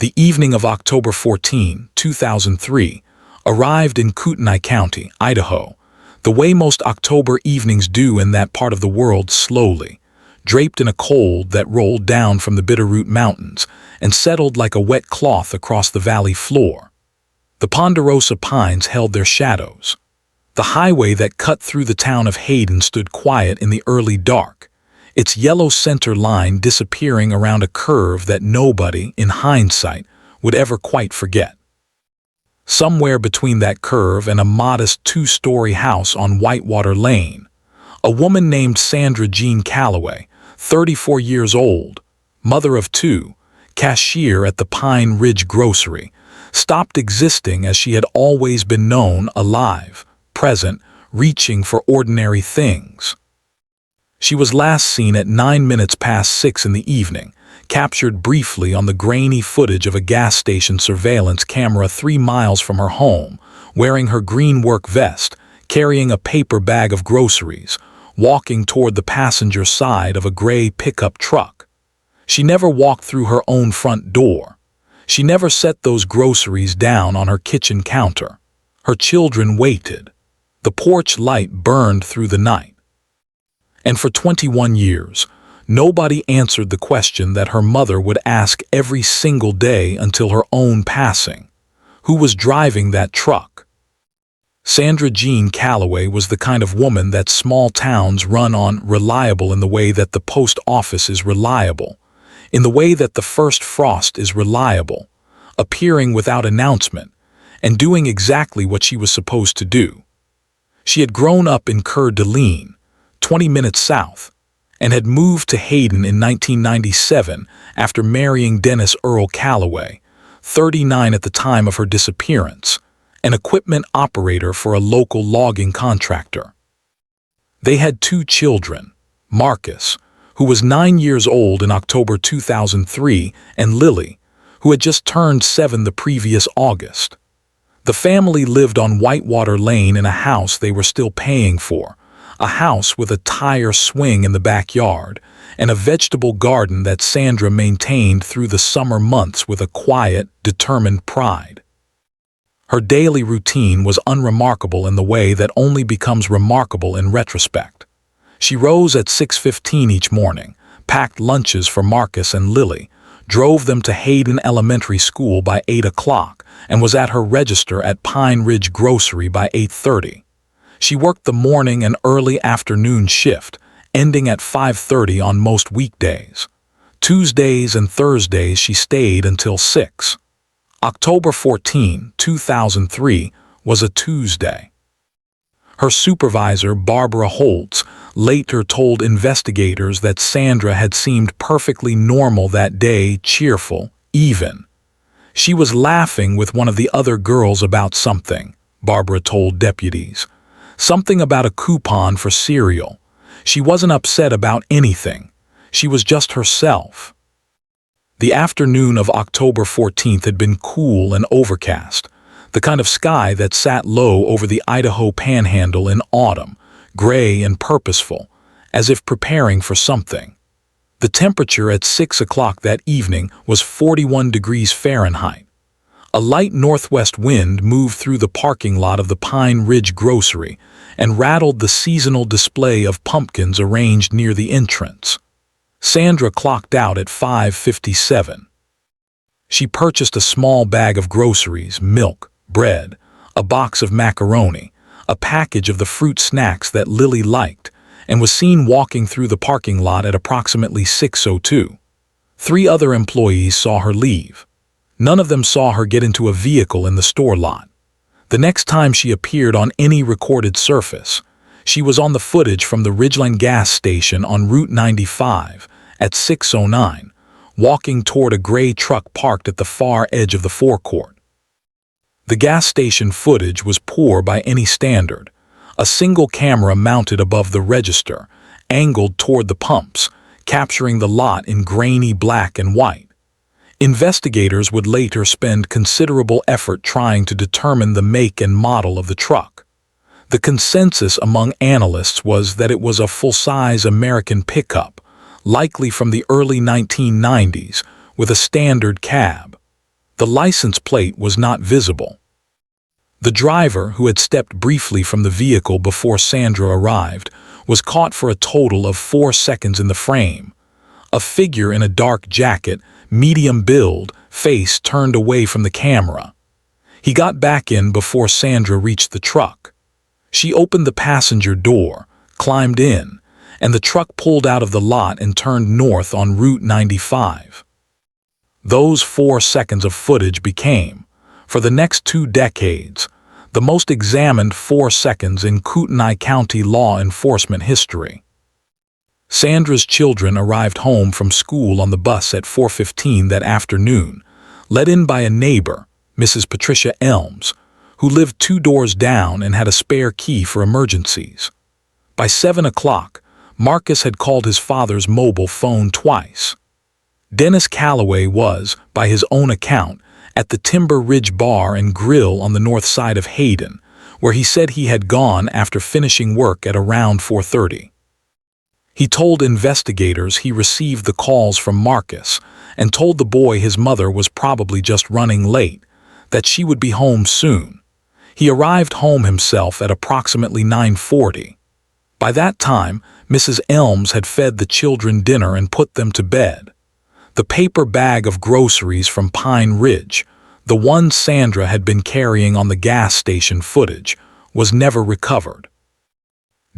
The evening of October 14, 2003, arrived in Kootenai County, Idaho, the way most October evenings do in that part of the world, slowly, draped in a cold that rolled down from the Bitterroot Mountains and settled like a wet cloth across the valley floor. The ponderosa pines held their shadows. The highway that cut through the town of Hayden stood quiet in the early dark, its yellow center line disappearing around a curve that nobody, in hindsight, would ever quite forget. Somewhere between that curve and a modest two-story house on Whitewater Lane, a woman named Sandra Jean Calloway, 34 years old, mother of two, cashier at the Pine Ridge Grocery, stopped existing as she had always been known, alive, present, reaching for ordinary things. She was last seen at 6:09 in the evening, captured briefly on the grainy footage of a gas station surveillance camera 3 miles from her home, wearing her green work vest, carrying a paper bag of groceries, walking toward the passenger side of a gray pickup truck. She never walked through her own front door. She never set those groceries down on her kitchen counter. Her children waited. The porch light burned through the night. And for 21 years, nobody answered the question that her mother would ask every single day until her own passing. Who was driving that truck? Sandra Jean Calloway was the kind of woman that small towns run on, reliable in the way that the post office is reliable, in the way that the first frost is reliable, appearing without announcement, and doing exactly what she was supposed to do. She had grown up in Coeur d'Alene, 20 minutes south, and had moved to Hayden in 1997 after marrying Dennis Earl Calloway, 39 at the time of her disappearance, an equipment operator for a local logging contractor. They had 2 children, Marcus, who was 9 years old in October 2003, and Lily, who had just turned 7 the previous August. The family lived on Whitewater Lane in a house they were still paying for, a house with a tire swing in the backyard, and a vegetable garden that Sandra maintained through the summer months with a quiet, determined pride. Her daily routine was unremarkable in the way that only becomes remarkable in retrospect. She rose at 6:15 each morning, packed lunches for Marcus and Lily, drove them to Hayden Elementary School by 8 o'clock, and was at her register at Pine Ridge Grocery by 8:30. She worked the morning and early afternoon shift, ending at 5:30 on most weekdays. Tuesdays and Thursdays she stayed until 6. October 14, 2003 was a Tuesday. Her supervisor, Barbara Holtz, later told investigators that Sandra had seemed perfectly normal that day, cheerful, even. She was laughing with one of the other girls about something, Barbara told deputies. Something about a coupon for cereal. She wasn't upset about anything. She was just herself. The afternoon of October 14th had been cool and overcast, the kind of sky that sat low over the Idaho panhandle in autumn, gray and purposeful, as if preparing for something. The temperature at 6 o'clock that evening was 41 degrees Fahrenheit. A light northwest wind moved through the parking lot of the Pine Ridge Grocery and rattled the seasonal display of pumpkins arranged near the entrance. Sandra clocked out at 5:57. She purchased a small bag of groceries, milk, bread, a box of macaroni, a package of the fruit snacks that Lily liked, and was seen walking through the parking lot at approximately 6:02. 3 other employees saw her leave. None of them saw her get into a vehicle in the store lot. The next time she appeared on any recorded surface, she was on the footage from the Ridgeline gas station on Route 95 at 6:09, walking toward a gray truck parked at the far edge of the forecourt. The gas station footage was poor by any standard. A single camera mounted above the register, angled toward the pumps, capturing the lot in grainy black and white. Investigators would later spend considerable effort trying to determine the make and model of the truck. The consensus among analysts was that it was a full-size American pickup, likely from the early 1990s, with a standard cab. The license plate was not visible. The driver, who had stepped briefly from the vehicle before Sandra arrived, was caught for a total of 4 seconds in the frame. A figure in a dark jacket, medium build, face turned away from the camera. He got back in before Sandra reached the truck. She opened the passenger door, climbed in, and the truck pulled out of the lot and turned north on Route 95. Those 4 seconds of footage became, for the next 2 decades, the most examined 4 seconds in Kootenai County law enforcement history. Sandra's children arrived home from school on the bus at 4:15 that afternoon, let in by a neighbor, Mrs. Patricia Elms, who lived 2 doors down and had a spare key for emergencies. By 7 o'clock, Marcus had called his father's mobile phone twice. Dennis Calloway was, by his own account, at the Timber Ridge Bar and Grill on the north side of Hayden, where he said he had gone after finishing work at around 4:30. He told investigators he received the calls from Marcus and told the boy his mother was probably just running late, that she would be home soon. He arrived home himself at approximately 9:40. By that time, Mrs. Elms had fed the children dinner and put them to bed. The paper bag of groceries from Pine Ridge, the one Sandra had been carrying on the gas station footage, was never recovered.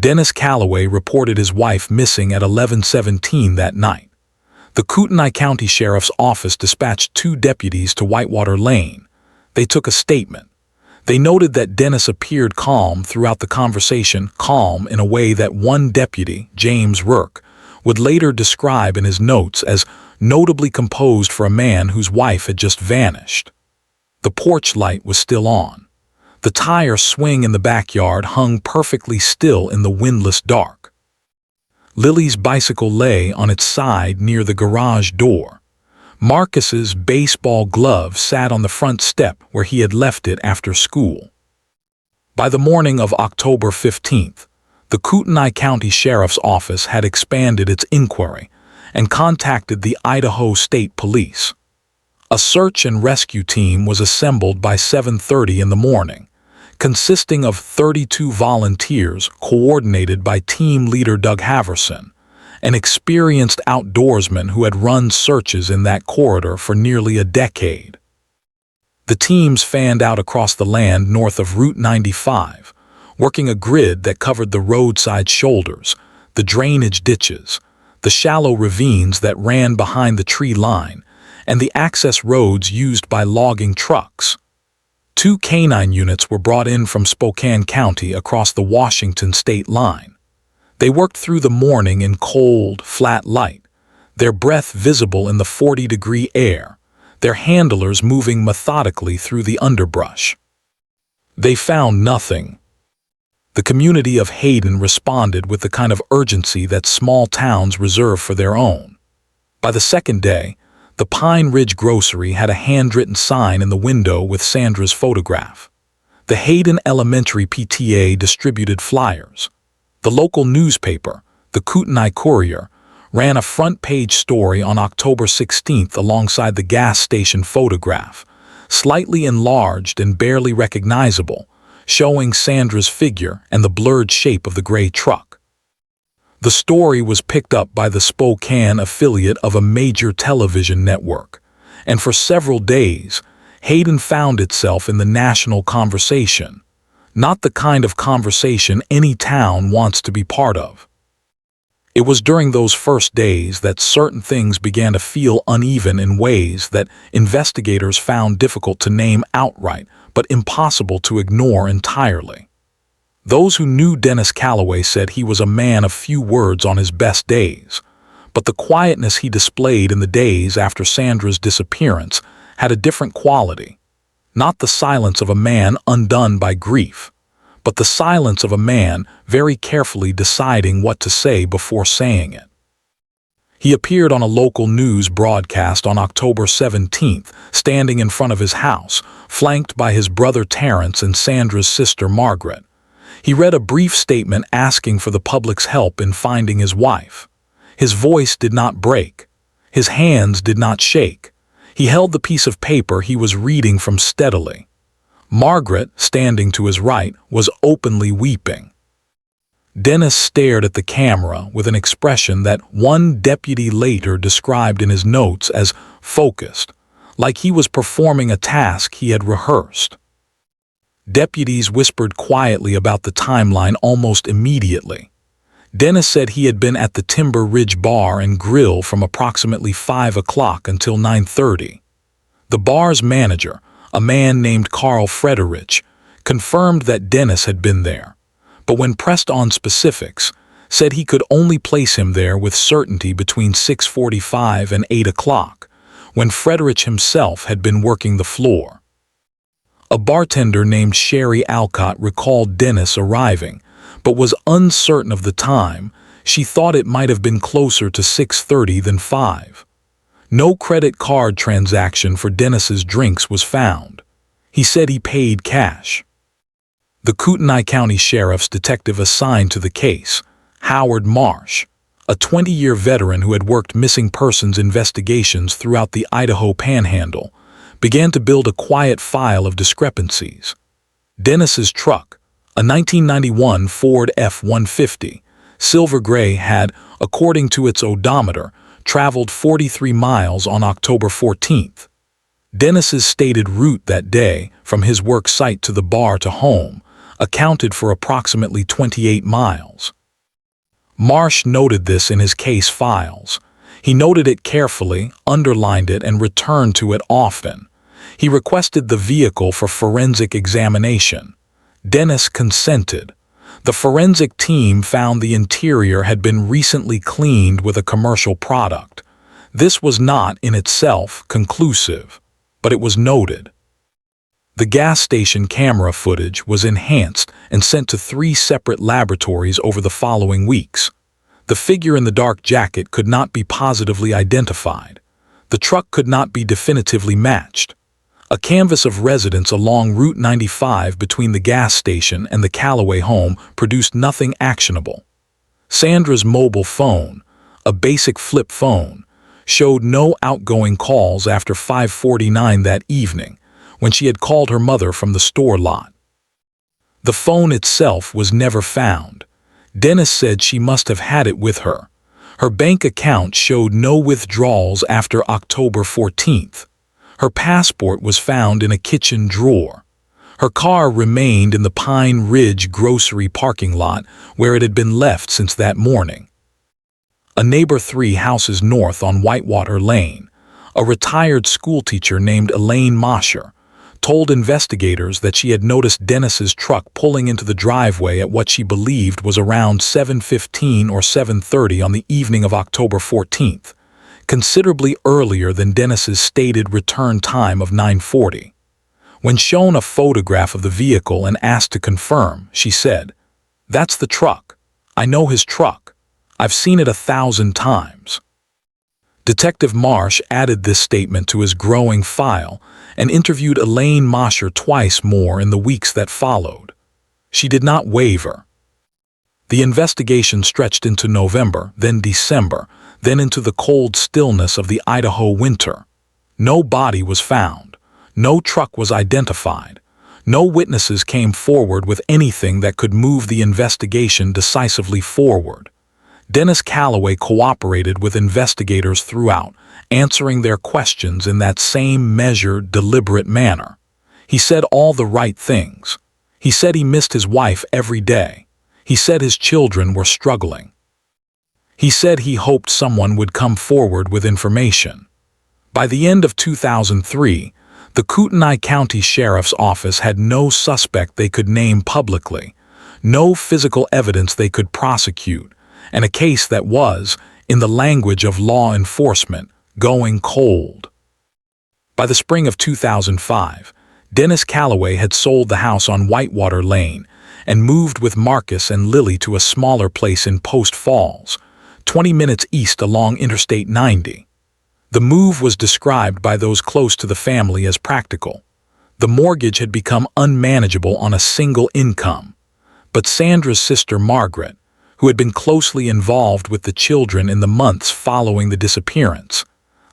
Dennis Calloway reported his wife missing at 11:17 that night. The Kootenai County Sheriff's Office dispatched 2 deputies to Whitewater Lane. They took a statement. They noted that Dennis appeared calm throughout the conversation, calm in a way that one deputy, James Rourke, would later describe in his notes as notably composed for a man whose wife had just vanished. The porch light was still on. The tire swing in the backyard hung perfectly still in the windless dark. Lily's bicycle lay on its side near the garage door. Marcus's baseball glove sat on the front step where he had left it after school. By the morning of October 15th, the Kootenai County Sheriff's Office had expanded its inquiry and contacted the Idaho State Police. A search and rescue team was assembled by 7:30 in the morning, consisting of 32 volunteers coordinated by team leader Doug Haverson, an experienced outdoorsman who had run searches in that corridor for nearly a decade. The teams fanned out across the land north of Route 95, working a grid that covered the roadside shoulders, the drainage ditches, the shallow ravines that ran behind the tree line, and the access roads used by logging trucks. 2 canine units were brought in from Spokane County across the Washington state line. They worked through the morning in cold, flat light, their breath visible in the 40-degree air, their handlers moving methodically through the underbrush. They found nothing. The community of Hayden responded with the kind of urgency that small towns reserve for their own. By the second day, the Pine Ridge Grocery had a handwritten sign in the window with Sandra's photograph. The Hayden Elementary PTA distributed flyers. The local newspaper, the Kootenai Courier, ran a front-page story on October 16th alongside the gas station photograph, slightly enlarged and barely recognizable, showing Sandra's figure and the blurred shape of the gray truck. The story was picked up by the Spokane affiliate of a major television network, and for several days, Hayden found itself in the national conversation, not the kind of conversation any town wants to be part of. It was during those first days that certain things began to feel uneven in ways that investigators found difficult to name outright, but impossible to ignore entirely. Those who knew Dennis Calloway said he was a man of few words on his best days, but the quietness he displayed in the days after Sandra's disappearance had a different quality. Not the silence of a man undone by grief, but the silence of a man very carefully deciding what to say before saying it. He appeared on a local news broadcast on October 17th, standing in front of his house, flanked by his brother Terrence and Sandra's sister Margaret. He read a brief statement asking for the public's help in finding his wife. His voice did not break. His hands did not shake. He held the piece of paper he was reading from steadily. Margaret, standing to his right, was openly weeping. Dennis stared at the camera with an expression that one deputy later described in his notes as focused, like he was performing a task he had rehearsed. Deputies whispered quietly about the timeline almost immediately. Dennis said he had been at the Timber Ridge Bar and Grill from approximately 5 o'clock until 9:30. The bar's manager, a man named Carl Frederich, confirmed that Dennis had been there, but when pressed on specifics, said he could only place him there with certainty between 6:45 and 8 o'clock, when Frederich himself had been working the floor. A bartender named Sherry Alcott recalled Dennis arriving, but was uncertain of the time. She thought it might have been closer to 6:30 than 5. No credit card transaction for Dennis's drinks was found. He said he paid cash. The Kootenai County Sheriff's detective assigned to the case, Howard Marsh, a 20-year veteran who had worked missing persons investigations throughout the Idaho Panhandle, began to build a quiet file of discrepancies. Dennis's truck, a 1991 Ford F-150, silver gray, had, according to its odometer, traveled 43 miles on October 14th. Dennis's stated route that day, from his work site to the bar to home, accounted for approximately 28 miles. Marsh noted this in his case files. He noted it carefully, underlined it, and returned to it often. He requested the vehicle for forensic examination. Dennis consented. The forensic team found the interior had been recently cleaned with a commercial product. This was not in itself conclusive, but it was noted. The gas station camera footage was enhanced and sent to 3 separate laboratories over the following weeks. The figure in the dark jacket could not be positively identified. The truck could not be definitively matched. A canvass of residents along Route 95 between the gas station and the Calloway home produced nothing actionable. Sandra's mobile phone, a basic flip phone, showed no outgoing calls after 5:49 that evening, when she had called her mother from the store lot. The phone itself was never found. Dennis said she must have had it with her. Her bank account showed no withdrawals after October 14th. Her passport was found in a kitchen drawer. Her car remained in the Pine Ridge grocery parking lot where it had been left since that morning. A neighbor 3 houses north on Whitewater Lane, a retired schoolteacher named Elaine Mosher, told investigators that she had noticed Dennis's truck pulling into the driveway at what she believed was around 7:15 or 7:30 on the evening of October 14th. Considerably earlier than Dennis's stated return time of 9:40. When shown a photograph of the vehicle and asked to confirm, she said, "That's the truck. I know his truck. I've seen it 1,000 times." Detective Marsh added this statement to his growing file and interviewed Elaine Mosher twice more in the weeks that followed. She did not waver. The investigation stretched into November, then December, then into the cold stillness of the Idaho winter. No body was found. No truck was identified. No witnesses came forward with anything that could move the investigation decisively forward. Dennis Calloway cooperated with investigators throughout, answering their questions in that same measured, deliberate manner. He said all the right things. He said he missed his wife every day. He said his children were struggling. He said he hoped someone would come forward with information. By the end of 2003, the Kootenai County Sheriff's Office had no suspect they could name publicly, no physical evidence they could prosecute, and a case that was, in the language of law enforcement, going cold. By the spring of 2005, Dennis Calloway had sold the house on Whitewater Lane and moved with Marcus and Lily to a smaller place in Post Falls, 20 minutes east along Interstate 90. The move was described by those close to the family as practical. The mortgage had become unmanageable on a single income. But Sandra's sister Margaret, who had been closely involved with the children in the months following the disappearance,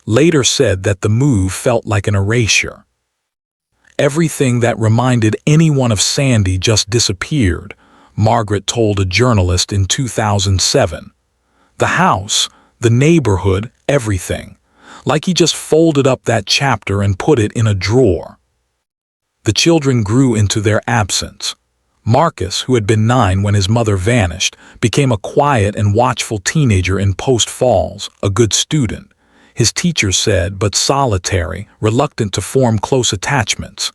later said that the move felt like an erasure. Everything that reminded anyone of Sandy just disappeared, Margaret told a journalist in 2007. The house, the neighborhood, everything. Like he just folded up that chapter and put it in a drawer. The children grew into their absence. Marcus, who had been 9 when his mother vanished, became a quiet and watchful teenager in Post Falls, a good student, his teachers said, but solitary, reluctant to form close attachments.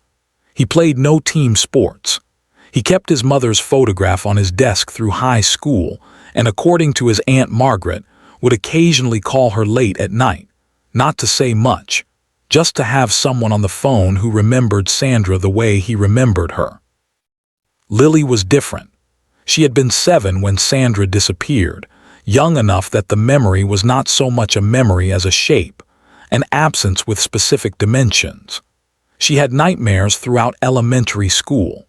He played no team sports. He kept his mother's photograph on his desk through high school, and according to his Aunt Margaret, would occasionally call her late at night, not to say much, just to have someone on the phone who remembered Sandra the way he remembered her. Lily was different. She had been 7 when Sandra disappeared, young enough that the memory was not so much a memory as a shape, an absence with specific dimensions. She had nightmares throughout elementary school.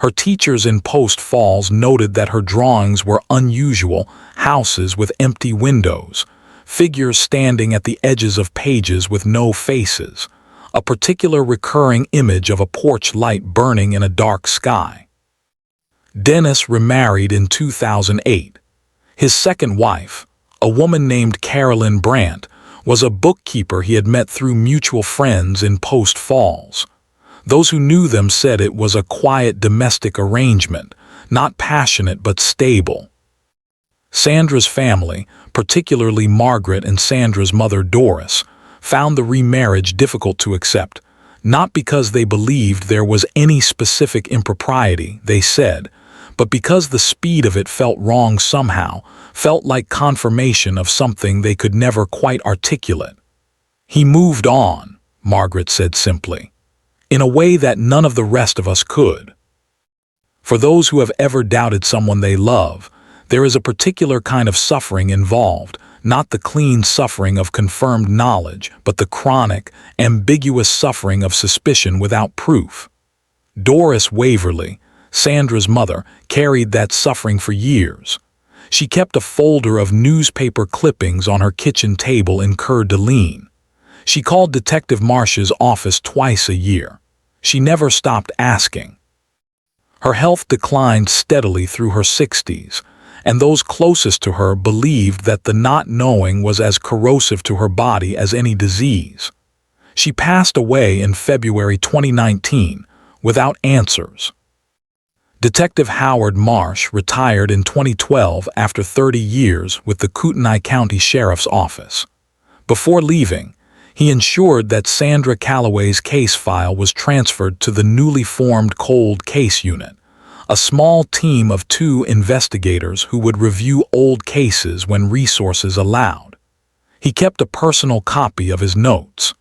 Her teachers in Post Falls noted that her drawings were unusual, houses with empty windows, figures standing at the edges of pages with no faces, a particular recurring image of a porch light burning in a dark sky. Dennis remarried in 2008. His second wife, a woman named Carolyn Brandt, was a bookkeeper he had met through mutual friends in Post Falls. Those who knew them said it was a quiet domestic arrangement, not passionate but stable. Sandra's family, particularly Margaret and Sandra's mother Doris, found the remarriage difficult to accept, not because they believed there was any specific impropriety, they said, but because the speed of it felt wrong somehow, felt like confirmation of something they could never quite articulate. "He moved on," Margaret said simply, "in a way that none of the rest of us could." For those who have ever doubted someone they love, there is a particular kind of suffering involved, not the clean suffering of confirmed knowledge, but the chronic, ambiguous suffering of suspicion without proof. Doris Waverly, Sandra's mother, carried that suffering for years. She kept a folder of newspaper clippings on her kitchen table in Coeur d'Alene. She called Detective Marsh's office twice a year. She never stopped asking. Her health declined steadily through her 60s, and those closest to her believed that the not knowing was as corrosive to her body as any disease. She passed away in February 2019 without answers. Detective Howard Marsh retired in 2012 after 30 years with the Kootenai County Sheriff's Office. Before leaving, he ensured that Sandra Calloway's case file was transferred to the newly formed Cold Case Unit, a small team of 2 investigators who would review old cases when resources allowed. He kept a personal copy of his notes.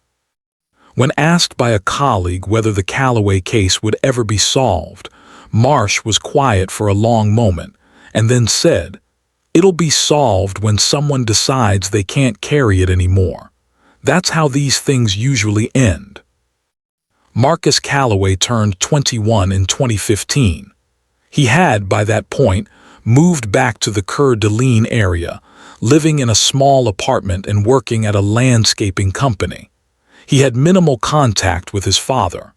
When asked by a colleague whether the Calloway case would ever be solved, Marsh was quiet for a long moment and then said, "It'll be solved when someone decides they can't carry it anymore. That's how these things usually end." Marcus Calloway turned 21 in 2015. He had, by that point, moved back to the Coeur d'Alene area, living in a small apartment and working at a landscaping company. He had minimal contact with his father.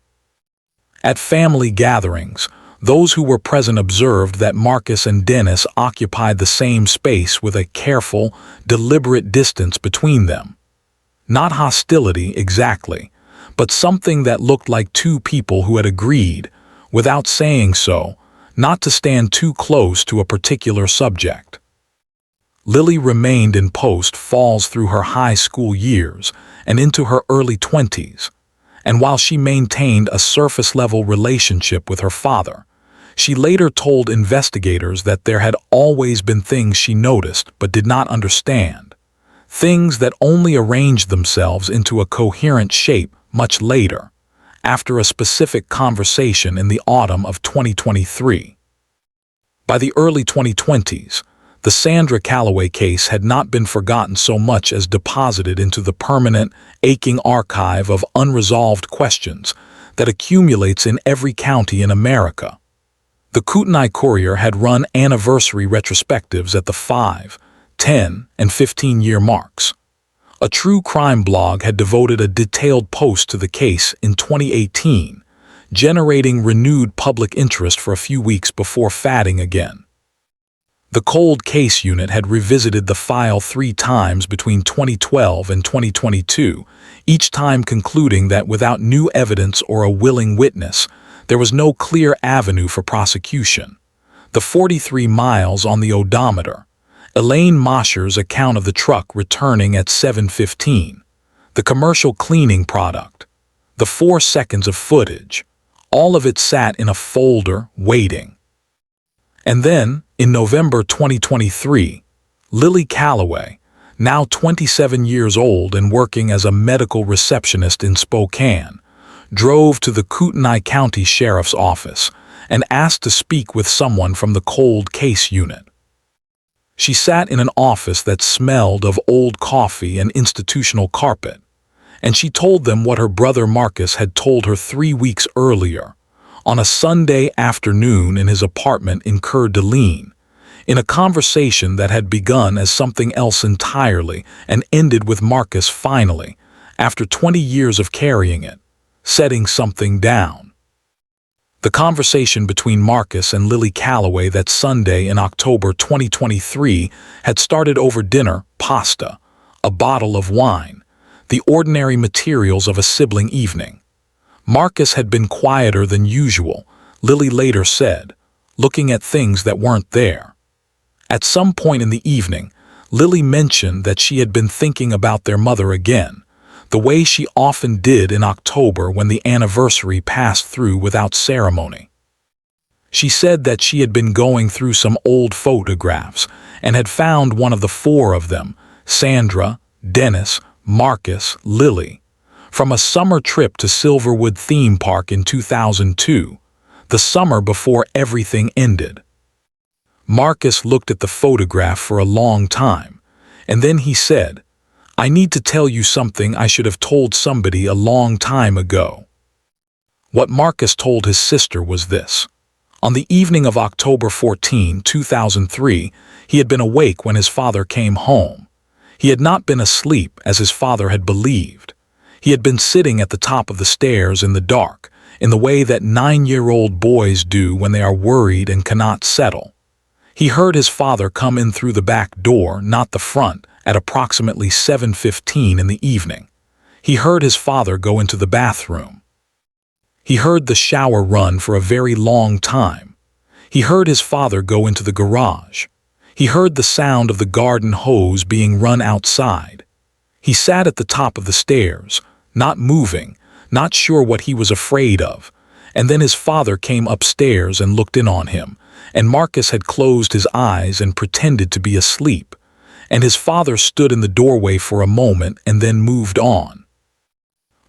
At family gatherings, those who were present observed that Marcus and Dennis occupied the same space with a careful, deliberate distance between them. Not hostility exactly, but something that looked like 2 people who had agreed, without saying so, not to stand too close to a particular subject. Lily remained in Post Falls through her high school years and into her early 20s, and while she maintained a surface-level relationship with her father, she later told investigators that there had always been things she noticed but did not understand, things that only arranged themselves into a coherent shape much later, after a specific conversation in the autumn of 2023. By the early 2020s, the Sandra Calloway case had not been forgotten so much as deposited into the permanent, aching archive of unresolved questions that accumulates in every county in America. The Kootenai Courier had run anniversary retrospectives at the 5, 10, and 15-year marks. A true crime blog had devoted a detailed post to the case in 2018, generating renewed public interest for a few weeks before fading again. The Cold Case Unit had revisited the file 3 times between 2012 and 2022, each time concluding that without new evidence or a willing witness, there was no clear avenue for prosecution. The 43 miles on the odometer, Elaine Mosher's account of the truck returning at 7:15, the commercial cleaning product, the 4 seconds of footage, all of it sat in a folder waiting. And then, in November 2023, Lily Calloway, now 27 years old and working as a medical receptionist in Spokane, drove to the Kootenai County Sheriff's Office and asked to speak with someone from the Cold Case Unit. She sat in an office that smelled of old coffee and institutional carpet, and she told them what her brother Marcus had told her 3 weeks earlier, on a Sunday afternoon in his apartment in Coeur d'Alene, in a conversation that had begun as something else entirely and ended with Marcus finally, after 20 years of carrying it, setting something down. The conversation between Marcus and Lily Calloway that Sunday in October 2023 had started over dinner, pasta, a bottle of wine, the ordinary materials of a sibling evening. Marcus had been quieter than usual, Lily later said, looking at things that weren't there. At some point in the evening, Lily mentioned that she had been thinking about their mother again, the way she often did in October when the anniversary passed through without ceremony. She said that she had been going through some old photographs and had found one of the 4 of them, Sandra, Dennis, Marcus, Lily, from a summer trip to Silverwood Theme Park in 2002, the summer before everything ended. Marcus looked at the photograph for a long time, and then he said, "I need to tell you something I should have told somebody a long time ago." What Marcus told his sister was this. On the evening of October 14, 2003, he had been awake when his father came home. He had not been asleep, as his father had believed. He had been sitting at the top of the stairs in the dark, in the way that 9-year-old boys do when they are worried and cannot settle. He heard his father come in through the back door, not the front, at approximately 7:15 in the evening. He heard his father go into the bathroom. He heard the shower run for a very long time. He heard his father go into the garage. He heard the sound of the garden hose being run outside. He sat at the top of the stairs, not moving, not sure what he was afraid of, and then his father came upstairs and looked in on him, and Marcus had closed his eyes and pretended to be asleep, and his father stood in the doorway for a moment and then moved on.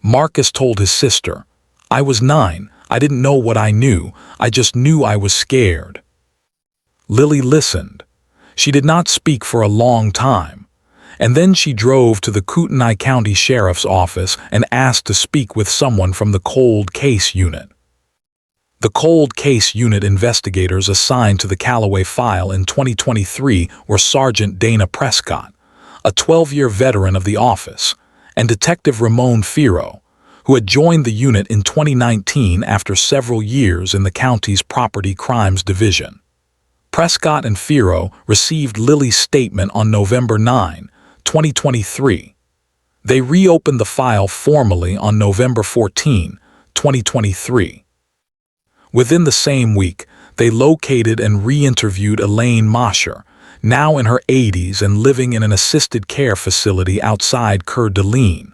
Marcus told his sister, "I was 9, I didn't know what I knew, I just knew I was scared." Lily listened. She did not speak for a long time, and then she drove to the Kootenai County Sheriff's Office and asked to speak with someone from the Cold Case Unit. The Cold Case Unit investigators assigned to the Calloway file in 2023 were Sergeant Dana Prescott, a 12-year veteran of the office, and Detective Ramon Firo, who had joined the unit in 2019 after several years in the county's Property Crimes Division. Prescott and Firo received Lily's statement on November 9, 2023. They reopened the file formally on November 14, 2023. Within the same week, they located and re-interviewed Elaine Mosher, now in her 80s and living in an assisted care facility outside Coeur d'Alene.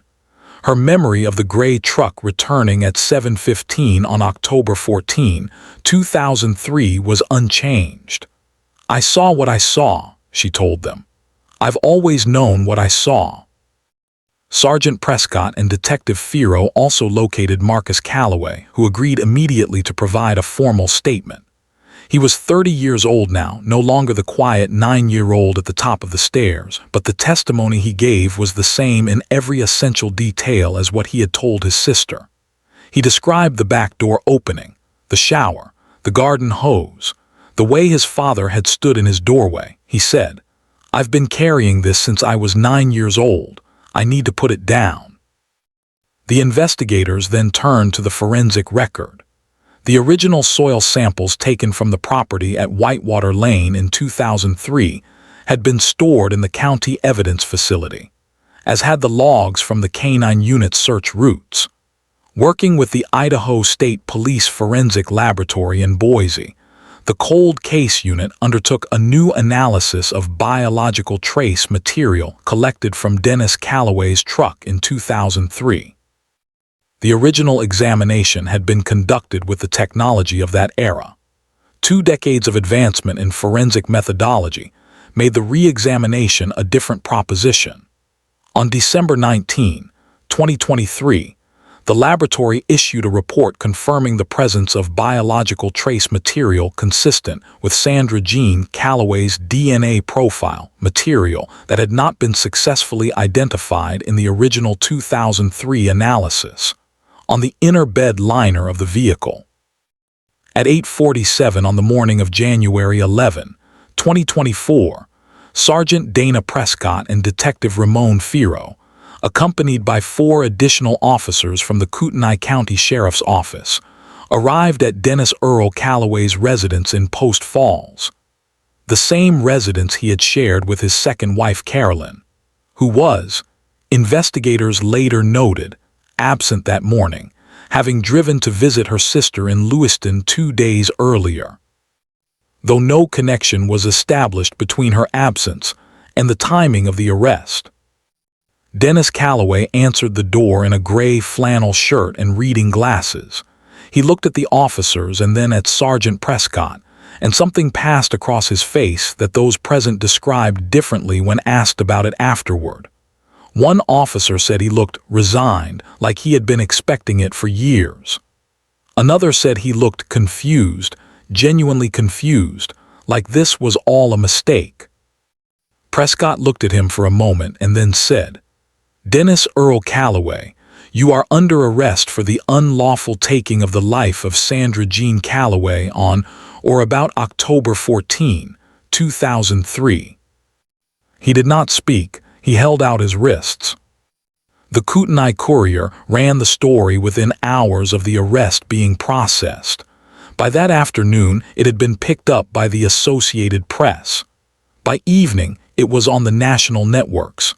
Her memory of the gray truck returning at 7:15 on October 14, 2003 was unchanged. "I saw what I saw," she told them. "I've always known what I saw." Sergeant Prescott and Detective Firo also located Marcus Calloway, who agreed immediately to provide a formal statement. He was 30 years old now, no longer the quiet 9-year-old at the top of the stairs, but the testimony he gave was the same in every essential detail as what he had told his sister. He described the back door opening, the shower, the garden hose, the way his father had stood in his doorway. He said, "I've been carrying this since I was 9 years old. I need to put it down." The investigators then turned to the forensic record. The original soil samples taken from the property at Whitewater Lane in 2003 had been stored in the county evidence facility, as had the logs from the Canine Unit's search routes. Working with the Idaho State Police Forensic Laboratory in Boise, the Cold Case Unit undertook a new analysis of biological trace material collected from Dennis Calloway's truck in 2003. The original examination had been conducted with the technology of that era. 2 decades of advancement in forensic methodology made the re-examination a different proposition. On December 19, 2023, the laboratory issued a report confirming the presence of biological trace material consistent with Sandra Jean Calloway's DNA profile material that had not been successfully identified in the original 2003 analysis on the inner bed liner of the vehicle. At 8:47 on the morning of January 11, 2024, Sergeant Dana Prescott and Detective Ramon Firo, accompanied by 4 additional officers from the Kootenai County Sheriff's Office, arrived at Dennis Earl Calloway's residence in Post Falls, the same residence he had shared with his second wife Carolyn, who was, investigators later noted, absent that morning, having driven to visit her sister in Lewiston 2 days earlier. Though no connection was established between her absence and the timing of the arrest. Dennis Calloway answered the door in a gray flannel shirt and reading glasses. He looked at the officers and then at Sergeant Prescott, and something passed across his face that those present described differently when asked about it afterward. One officer said he looked resigned, like he had been expecting it for years. Another said he looked confused, genuinely confused, like this was all a mistake. Prescott looked at him for a moment and then said, "Dennis Earl Calloway, you are under arrest for the unlawful taking of the life of Sandra Jean Calloway on or about October 14, 2003. He did not speak. He held out his wrists. The Kootenai Courier ran the story within hours of the arrest being processed. By that afternoon, it had been picked up by the Associated Press. By evening, it was on the national networks.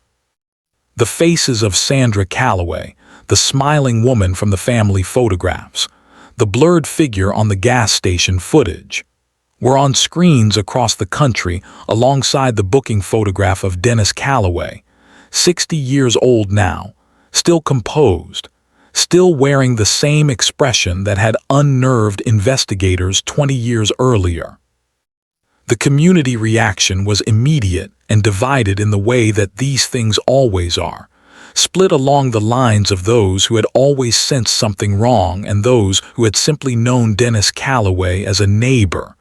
The faces of Sandra Calloway, the smiling woman from the family photographs, the blurred figure on the gas station footage, were on screens across the country alongside the booking photograph of Dennis Calloway, 60 years old now, still composed, still wearing the same expression that had unnerved investigators 20 years earlier. The community reaction was immediate and divided in the way that these things always are, split along the lines of those who had always sensed something wrong and those who had simply known Dennis Calloway as a neighbor,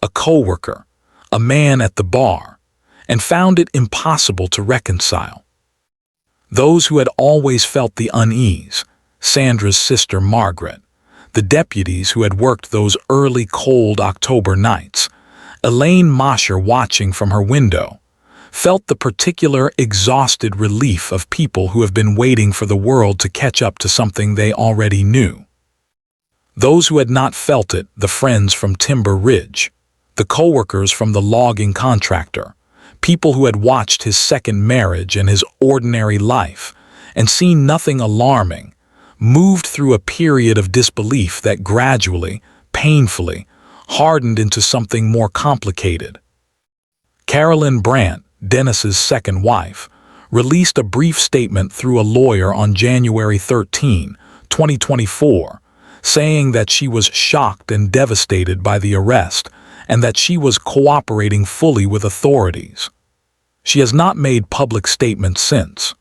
a coworker, a man at the bar, and found it impossible to reconcile. Those who had always felt the unease, Sandra's sister Margaret, the deputies who had worked those early cold October nights, Elaine Mosher watching from her window, felt the particular exhausted relief of people who have been waiting for the world to catch up to something they already knew. Those who had not felt it, the friends from Timber Ridge, the coworkers from the logging contractor, people who had watched his second marriage and his ordinary life and seen nothing alarming, moved through a period of disbelief that gradually, painfully, hardened into something more complicated. Carolyn Brandt, Dennis's second wife, released a brief statement through a lawyer on January 13, 2024, saying that she was shocked and devastated by the arrest and that she was cooperating fully with authorities. She has not made public statements since.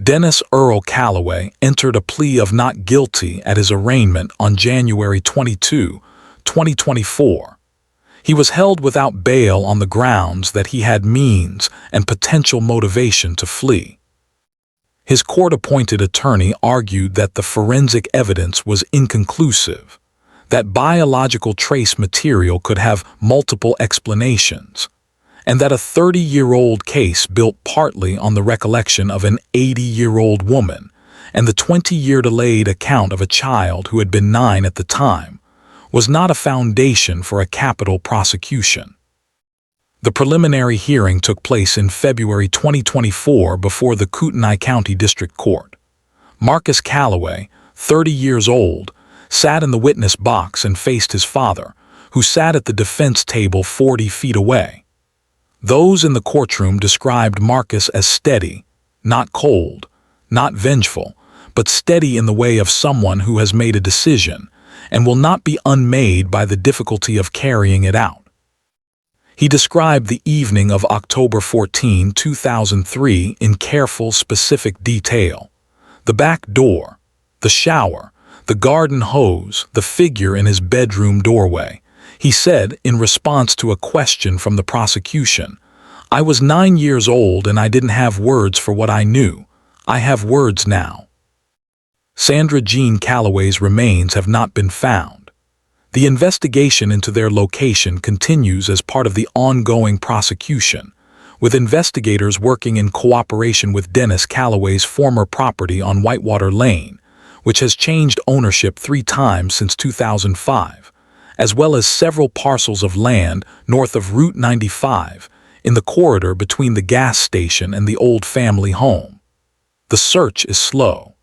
Dennis Earl Calloway entered a plea of not guilty at his arraignment on January 22, 2024. He was held without bail on the grounds that he had means and potential motivation to flee. His court-appointed attorney argued that the forensic evidence was inconclusive, that biological trace material could have multiple explanations, and that a 30-year-old case built partly on the recollection of an 80-year-old woman and the 20-year delayed account of a child who had been 9 at the time was not a foundation for a capital prosecution. The preliminary hearing took place in February 2024 before the Kootenai County District Court. Marcus Calloway, 30 years old, sat in the witness box and faced his father, who sat at the defense table 40 feet away. Those in the courtroom described Marcus as steady, not cold, not vengeful, but steady in the way of someone who has made a decision and will not be unmade by the difficulty of carrying it out. He described the evening of October 14, 2003 in careful, specific detail. The back door, the shower, the garden hose, the figure in his bedroom doorway. He said, in response to a question from the prosecution, "I was 9 years old and I didn't have words for what I knew. I have words now." Sandra Jean Calloway's remains have not been found. The investigation into their location continues as part of the ongoing prosecution, with investigators working in cooperation with Dennis Calloway's former property on Whitewater Lane, which has changed ownership 3 times since 2005, as well as several parcels of land north of Route 95 in the corridor between the gas station and the old family home. The search is slow.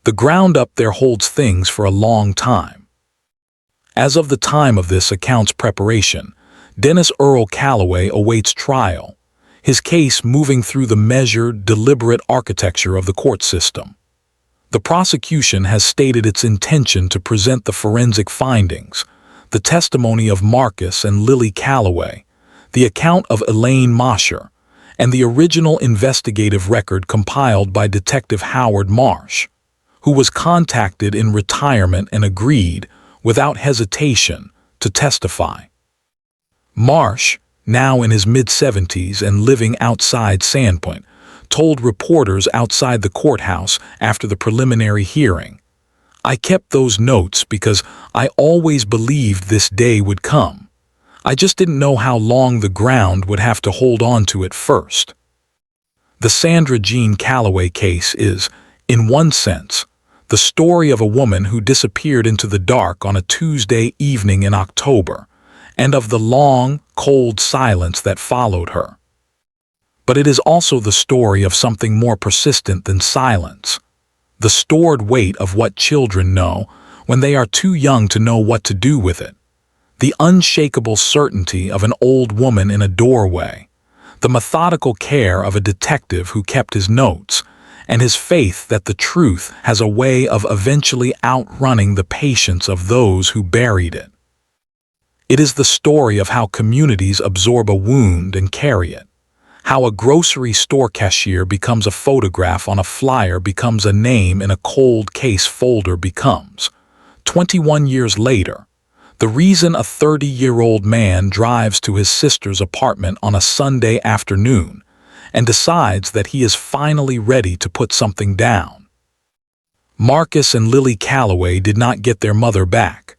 The ground up there holds things for a long time. As of the time of this account's preparation, Dennis Earl Calloway awaits trial, his case moving through the measured, deliberate architecture of the court system. The prosecution has stated its intention to present the forensic findings, the testimony of Marcus and Lily Calloway, the account of Elaine Mosher, and the original investigative record compiled by Detective Howard Marsh, who was contacted in retirement and agreed, without hesitation, to testify. Marsh, now in his mid-70s and living outside Sandpoint, told reporters outside the courthouse after the preliminary hearing, "I kept those notes because I always believed this day would come. I just didn't know how long the ground would have to hold on to it first." The Sandra Jean Calloway case is, in one sense, the story of a woman who disappeared into the dark on a Tuesday evening in October, and of the long, cold silence that followed her. But it is also the story of something more persistent than silence, the stored weight of what children know when they are too young to know what to do with it, the unshakable certainty of an old woman in a doorway, the methodical care of a detective who kept his notes, and his faith that the truth has a way of eventually outrunning the patience of those who buried it. It is the story of how communities absorb a wound and carry it, how a grocery store cashier becomes a photograph on a flyer becomes a name in a cold case folder becomes, 21 years later, the reason a 30-year-old man drives to his sister's apartment on a Sunday afternoon and decides that he is finally ready to put something down. Marcus and Lily Calloway did not get their mother back.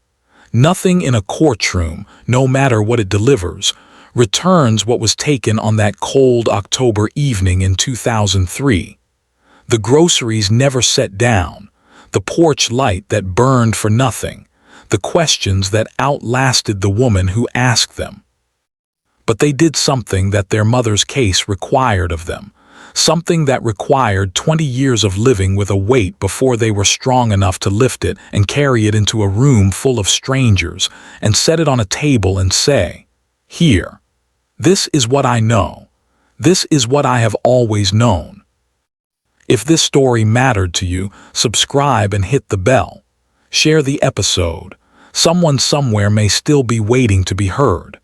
Nothing in a courtroom, no matter what it delivers, returns what was taken on that cold October evening in 2003. The groceries never set down, the porch light that burned for nothing, the questions that outlasted the woman who asked them. But they did something that their mother's case required of them, something that required 20 years of living with a weight before they were strong enough to lift it and carry it into a room full of strangers and set it on a table and say, "Here, this is what I know. This is what I have always known." If this story mattered to you, subscribe and hit the bell. Share the episode. Someone somewhere may still be waiting to be heard.